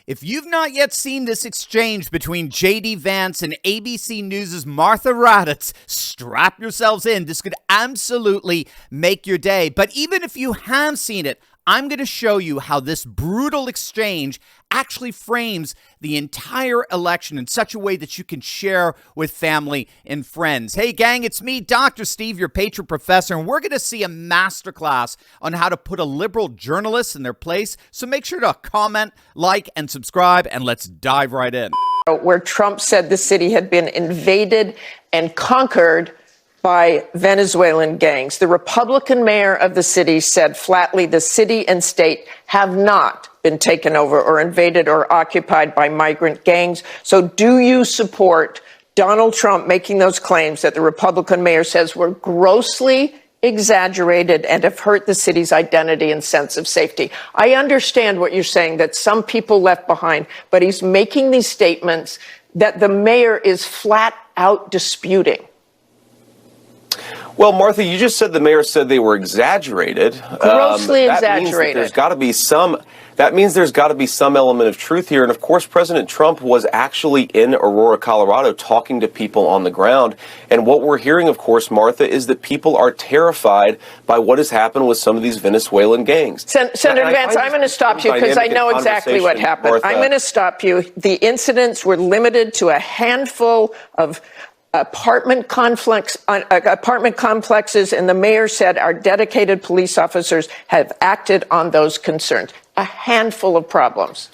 If you've not yet seen this exchange between J.D. Vance and ABC News' Martha Raddatz, strap yourselves in. This could absolutely make your day. But even if you have seen it, I'm going to show you how this brutal exchange actually frames the entire election in such a way that you can share with family and friends. Hey, gang, it's me, Dr. Steve, your patron professor, and we're going to see a masterclass on how to put a liberal journalist in their place. So make sure to comment, like, and subscribe, and let's dive right in. Where Trump said the city had been invaded and conquered by Venezuelan gangs. The Republican mayor of the city said flatly the city and state have not been taken over or invaded or occupied by migrant gangs. So do you support Donald Trump making those claims that the Republican mayor says were grossly exaggerated and have hurt the city's identity and sense of safety? I understand what you're saying, that some people left behind, but he's making these statements that the mayor is flat out disputing. Well, Martha, you just said the mayor said they were exaggerated. Grossly exaggerated. That means there's got to be some element of truth here. And of course, President Trump was actually in Aurora, Colorado, talking to people on the ground. And what we're hearing, of course, Martha, is that people are terrified by what has happened with some of these Venezuelan gangs. Senator Vance, I'm going to conflict you because I know exactly what happened. Martha. I'm going to stop you. The incidents were limited to a handful of apartment complexes, and the mayor said our dedicated police officers have acted on those concerns. A handful of problems.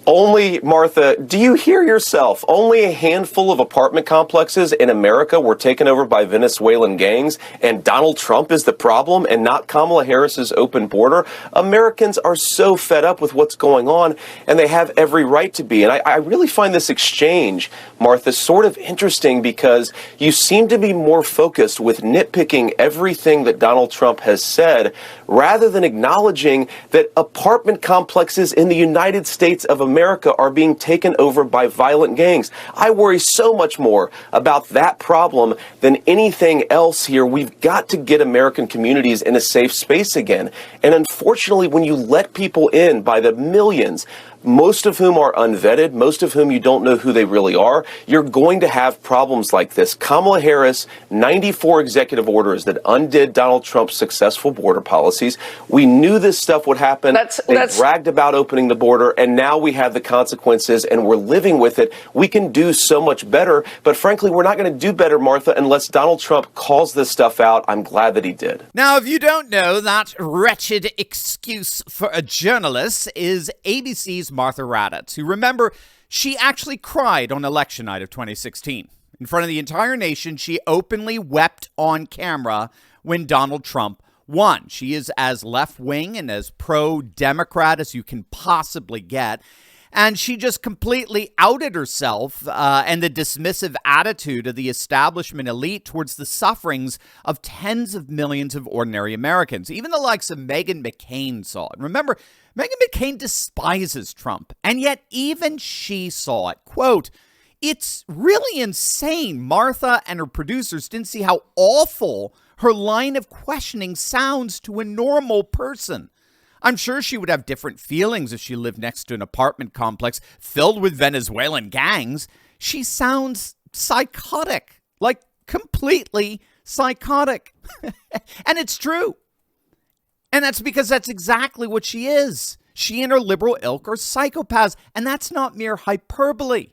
Only, Martha, do you hear yourself? Only a handful of apartment complexes in America were taken over by Venezuelan gangs, and Donald Trump is the problem and not Kamala Harris's open border. Americans are so fed up with what's going on, and they have every right to be. And I really find this exchange, Martha, sort of interesting because you seem to be more focused with nitpicking everything that Donald Trump has said rather than acknowledging that apartment complexes in the United States of America are being taken over by violent gangs. I worry so much more about that problem than anything else here. We've got to get American communities in a safe space again. And unfortunately, when you let people in by the millions, most of whom are unvetted, most of whom you don't know who they really are, you're going to have problems like this. Kamala Harris, 94 executive orders that undid Donald Trump's successful border policies. We knew this stuff would happen. They bragged about opening the border, and now we have the consequences, and we're living with it. We can do so much better, but frankly, we're not going to do better, Martha, unless Donald Trump calls this stuff out. I'm glad that he did. Now, if you don't know, that wretched excuse for a journalist is ABC's Martha Raddatz, who, remember, she actually cried on election night of 2016. In front of the entire nation, she openly wept on camera when Donald Trump won. She is as left-wing and as pro-Democrat as you can possibly get. And she just completely outed herself and the dismissive attitude of the establishment elite towards the sufferings of tens of millions of ordinary Americans. Even the likes of Meghan McCain saw it. Remember, Meghan McCain despises Trump, and yet even she saw it. Quote, "It's really insane. Martha and her producers didn't see how awful her line of questioning sounds to a normal person. I'm sure she would have different feelings if she lived next to an apartment complex filled with Venezuelan gangs. She sounds psychotic, like completely psychotic." And it's true. And that's because that's exactly what she is. She and her liberal ilk are psychopaths, and that's not mere hyperbole.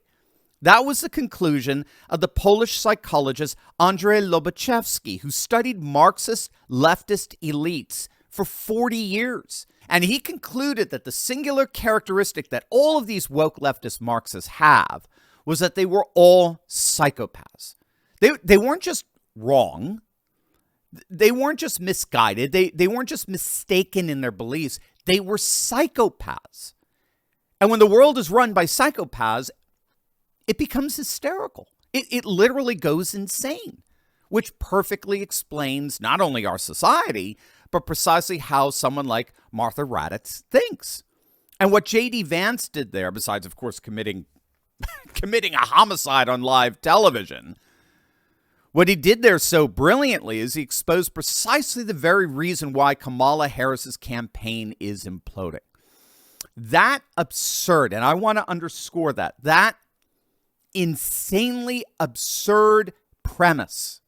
That was the conclusion of the Polish psychologist Andrzej Lobachevsky, who studied Marxist leftist elites for 40 years. And he concluded that the singular characteristic that all of these woke leftist Marxists have was that they were all psychopaths. They weren't just wrong. They weren't just misguided. They weren't just mistaken in their beliefs. They were psychopaths. And when the world is run by psychopaths, it becomes hysterical. It literally goes insane, which perfectly explains not only our society, but precisely how someone like Martha Raddatz thinks. And what J.D. Vance did there, besides, of course, committing a homicide on live television, what he did there so brilliantly is he exposed precisely the very reason why Kamala Harris's campaign is imploding. That absurd, and I want to underscore that insanely absurd premise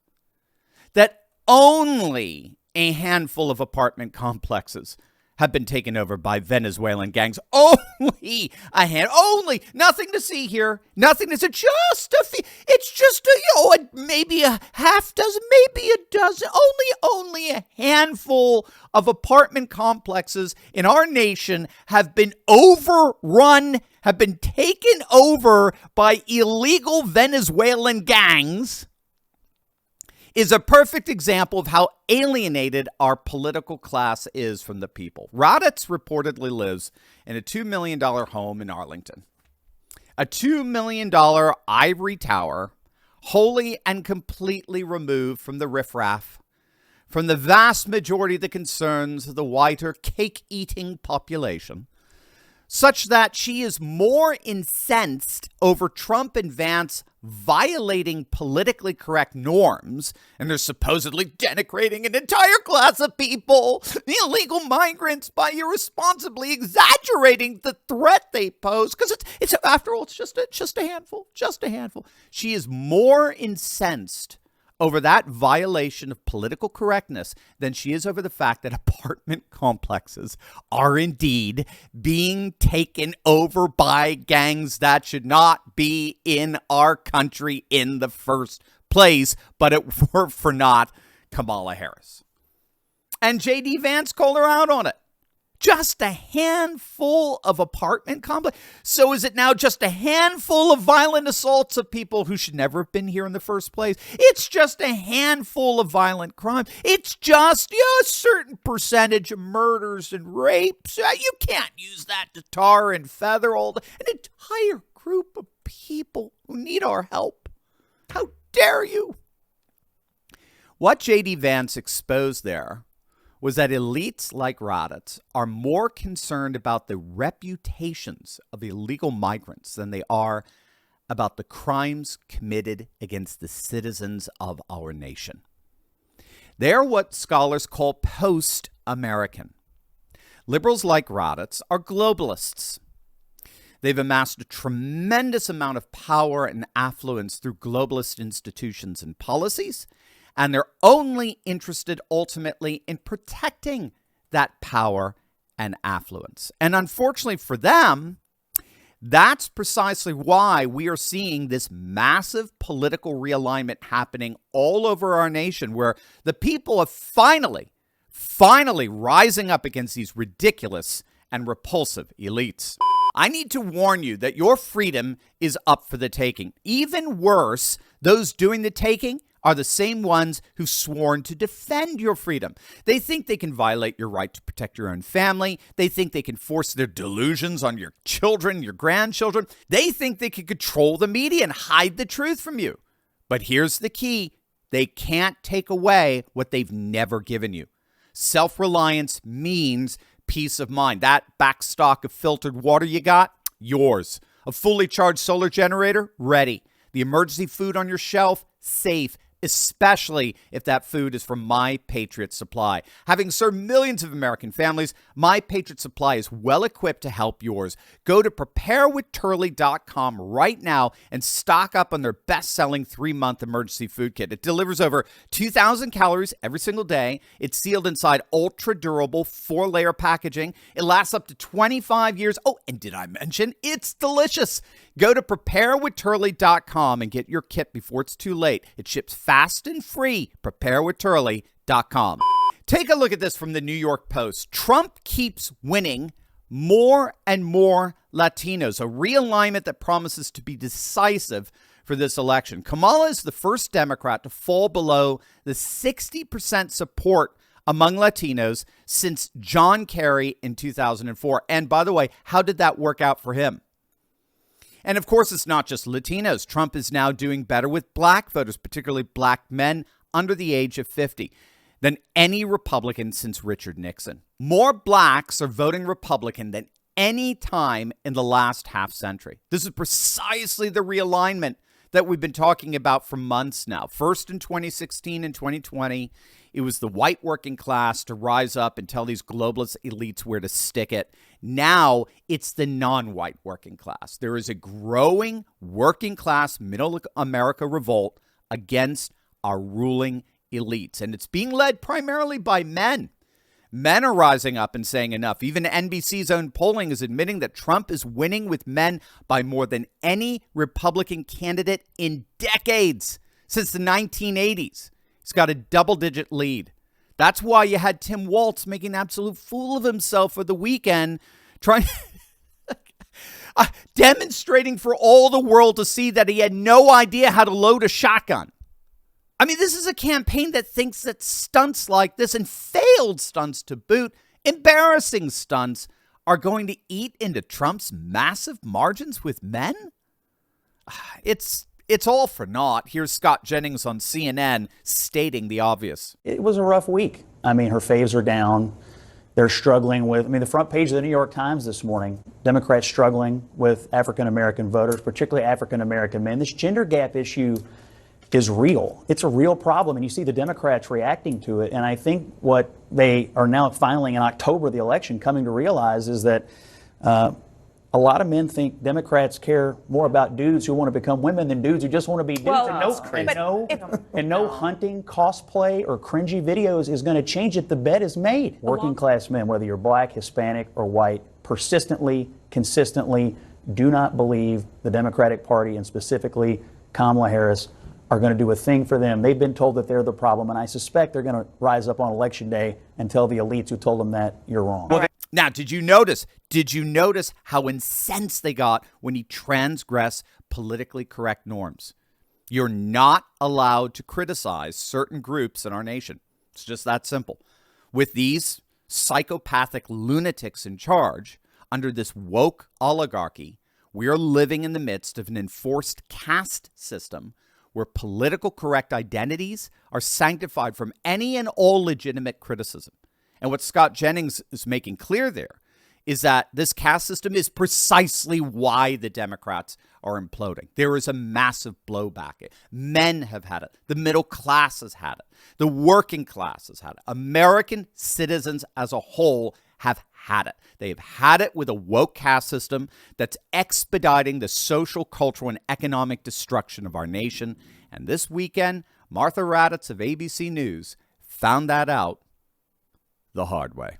that only a handful of apartment complexes have been taken over by Venezuelan gangs. Only a hand, only, nothing to see here. Nothing to see, it's just maybe a half dozen, maybe a dozen, only a handful of apartment complexes in our nation have been overrun, have been taken over by illegal Venezuelan gangs, is a perfect example of how alienated our political class is from the people. Raddatz reportedly lives in a $2 million home in Arlington. A $2 million ivory tower, wholly and completely removed from the riffraff, from the vast majority of the concerns of the whiter, cake-eating population, such that she is more incensed over Trump and Vance violating politically correct norms, and they're supposedly denigrating an entire class of people, illegal migrants, by irresponsibly exaggerating the threat they pose, because it's after all, it's just a handful. She is more incensed over that violation of political correctness than she is over the fact that apartment complexes are indeed being taken over by gangs that should not be in our country in the first place, but it were for not Kamala Harris. And J.D. Vance called her out on it. Just a handful of apartment complexes. So is it now just a handful of violent assaults of people who should never have been here in the first place? It's just a handful of violent crime. It's just a certain percentage of murders and rapes. You can't use that to tar and feather an entire group of people who need our help. How dare you? What J.D. Vance exposed there was that elites like Raddatz are more concerned about the reputations of illegal migrants than they are about the crimes committed against the citizens of our nation. They're what scholars call post-American. Liberals like Raddatz are globalists. They've amassed a tremendous amount of power and affluence through globalist institutions and policies, and they're only interested ultimately in protecting that power and affluence. And unfortunately for them, that's precisely why we are seeing this massive political realignment happening all over our nation, where the people are finally rising up against these ridiculous and repulsive elites. I need to warn you that your freedom is up for the taking. Even worse, those doing the taking are the same ones who've sworn to defend your freedom. They think they can violate your right to protect your own family. They think they can force their delusions on your children, your grandchildren. They think they can control the media and hide the truth from you. But here's the key. They can't take away what they've never given you. Self-reliance means peace of mind. That back stock of filtered water you got, yours. A fully charged solar generator, ready. The emergency food on your shelf, safe, especially if that food is from My Patriot Supply. Having served millions of American families, My Patriot Supply is well equipped to help yours. Go to preparewithturley.com right now and stock up on their best-selling 3-month emergency food kit. It delivers over 2,000 calories every single day. It's sealed inside ultra-durable 4-layer packaging. It lasts up to 25 years. Oh, and did I mention it's delicious? Go to preparewithturley.com and get your kit before it's too late. It ships fast and free. Preparewithturley.com. Take a look at this from the New York Post. Trump keeps winning more and more Latinos, a realignment that promises to be decisive for this election. Kamala is the first Democrat to fall below the 60% support among Latinos since John Kerry in 2004. And by the way, how did that work out for him? And of course, it's not just Latinos. Trump is now doing better with black voters, particularly black men under the age of 50, than any Republican since Richard Nixon. More blacks are voting Republican than any time in the last half century. This is precisely the realignment that we've been talking about for months now. First in 2016 and 2020, it was the white working class to rise up and tell these globalist elites where to stick it. Now it's the non-white working class. There is a growing working class middle America revolt against our ruling elites. And it's being led primarily by men. Men are rising up and saying enough. Even NBC's own polling is admitting that Trump is winning with men by more than any Republican candidate in decades since the 1980s. He's got a double-digit lead. That's why you had Tim Walz making an absolute fool of himself for the weekend, trying demonstrating for all the world to see that he had no idea how to load a shotgun. I mean, this is a campaign that thinks that stunts like this, and failed stunts to boot, embarrassing stunts, are going to eat into Trump's massive margins with men? It's all for naught. Here's Scott Jennings on CNN stating the obvious. It was a rough week. I mean, her faves are down. They're struggling with, the front page of the New York Times this morning, Democrats struggling with African-American voters, particularly African-American men. This gender gap issue is real. It's a real problem, and you see the Democrats reacting to it. And I think what they are now finally in October, the election, coming to realize is that a lot of men think Democrats care more about dudes who want to become women than dudes who just want to be dudes. Well, and no hunting, cosplay, or cringy videos is going to change it. The bet is made. Working class men, whether you're black, Hispanic, or white, persistently, consistently do not believe the Democratic Party, and specifically Kamala Harris, are going to do a thing for them. They've been told that they're the problem, and I suspect they're going to rise up on Election Day and tell the elites who told them that you're wrong. Now, did you notice how incensed they got when he transgressed politically correct norms? You're not allowed to criticize certain groups in our nation. It's just that simple. With these psychopathic lunatics in charge, under this woke oligarchy, we are living in the midst of an enforced caste system where political correct identities are sanctified from any and all legitimate criticism. And what Scott Jennings is making clear there is that this caste system is precisely why the Democrats are imploding. There is a massive blowback. Men have had it. The middle class has had it. The working class has had it. American citizens as a whole have had it. They have had it with a woke caste system that's expediting the social, cultural, and economic destruction of our nation. And this weekend, Martha Raddatz of ABC News found that out the hard way.